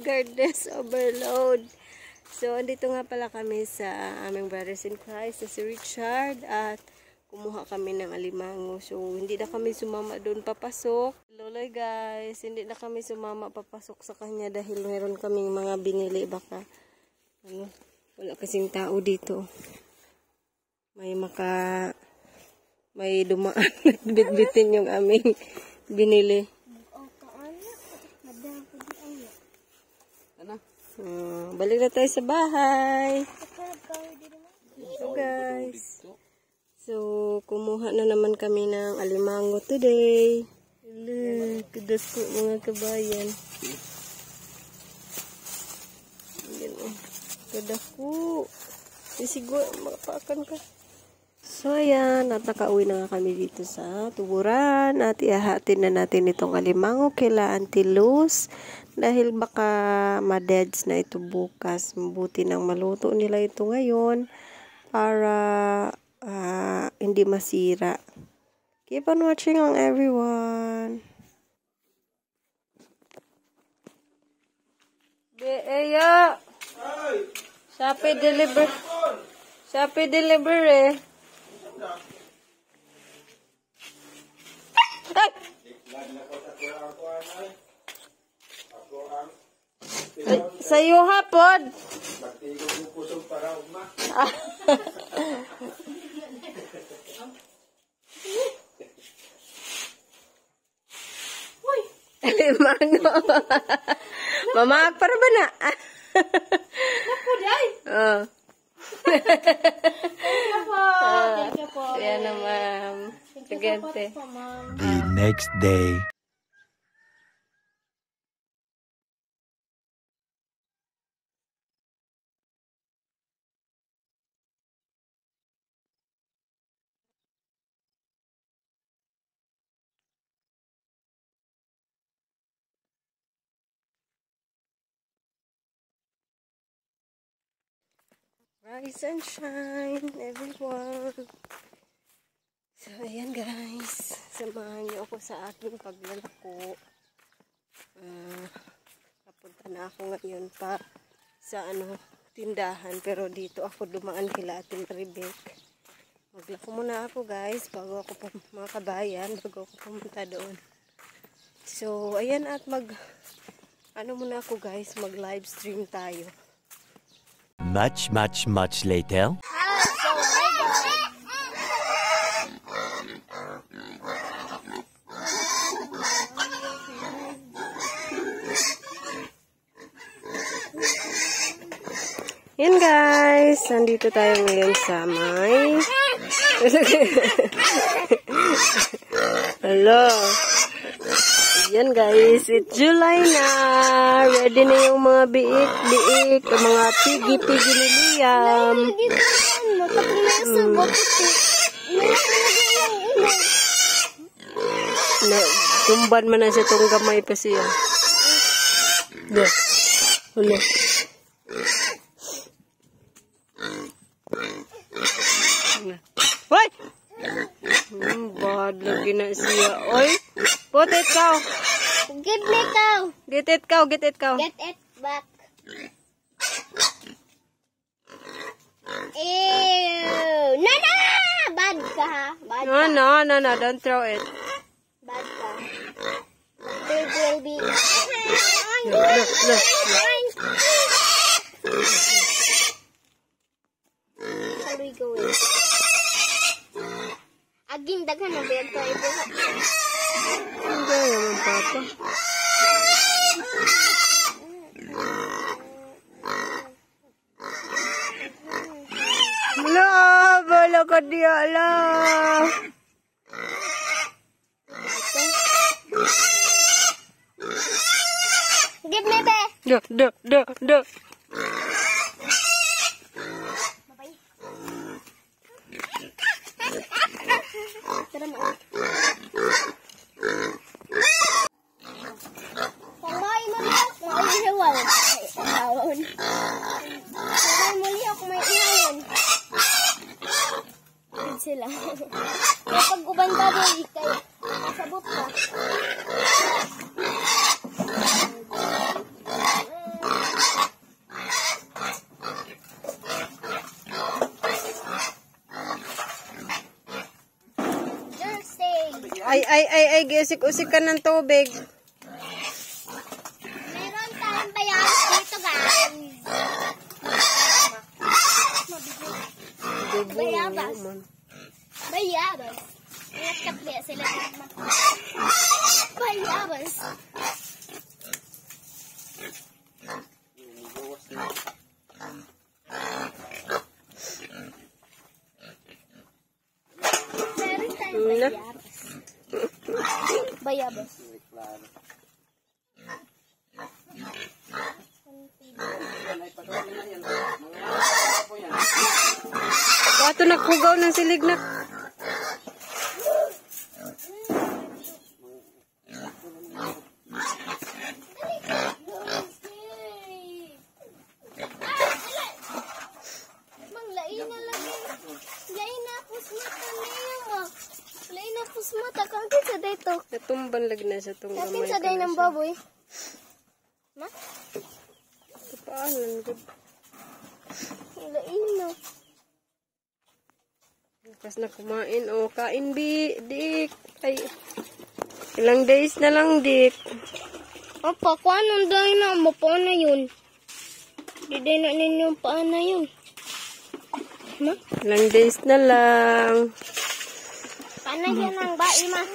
Regardless overload. So, andito nga pala kami sa aming brothers in Christ, sa si Richard, at kumuha kami ng alimango. So, hindi na kami sumama doon papasok. Loloy guys, hindi na kami sumama papasok sa kanya dahil meron kaming mga binili. Baka, wala kasing tao dito. May dumaan at bitbitin yung aming binili. Balik na tayo sa bahay. So guys, kumuha na naman kami ng alimango today. Kudas po mga kabayan. Kadako. Siguro makapakan ka. So ayan, at nakauwi na nga kami dito sa tuburan at ihahatin na natin itong alimango kila Auntie Luz dahil baka ma-deads na ito bukas. Mabuti nang maluto nila ito ngayon para hindi masira. Keep on watching lang everyone. Eya! Shopee deliver. Shopee deliver eh. Ay, sayo hapon. Alimango. Mamag para ba na? Oh. Ayan na ma'am. The next day. Rise and shine, everyone. So, ayan guys. Samahan niyo ako sa aking paglalako. Napunta na ako ngayon pa sa tindahan. Pero dito ako dumaan kila Ating Rebek. Maglako muna ako guys. Bago ako mga kabayan. Bago ako pumunta doon. So, ayan at muna ako guys. Mag live stream tayo. Much later. Yan guys, nandito tayo ngayon sa may hello. Yan guys, it's July na. Ready na yung mga biik, yung mga pigi ni Liam. Tumban man na siya itong gamay pa siya. Huli. Hoy! Bad lagi na siya. Oy! Put it cow. Get me cow. Get it cow. Get it cow. Get it back. Ew. No. Bad ka ha. Bad ka. No. Don't throw it. Bad ka. There will be. No. How do we go in? Aging daghan na ba ito? Hindi naman papa. Bala ka diya lang. Give me be. Do. Tara mo. Pamay mo liyak, may ihawal. Pamay mo liyak, may ihawal. Sila. Kapag ubanda din, kayo sabot ka. Ay, gisik-usik ka ng tubig. Meron tayong bayabas dito, guys. Bayabas. Bayabas. Ingat ka, please. Sila naman. Bayabas. Meron tayong bayabas. Bayabas. Bato nagkugaw ng silignak. Mang, lain na lagi. Lain na pusmata na yun. Lain na pusmata. Kantin sa dito. Natumban lag na sa itong Kantin sa day ng baboy. Ma? Kapaalan. Lain na. Bukas na kumain. O, kain, Dik. Ay, ilang days na lang, Dik. Apa, kung anong day na, mapaan na yun. Di day na ninyong paan na yun. Ma? Ilang days na lang. Paano yan ang bai, ma?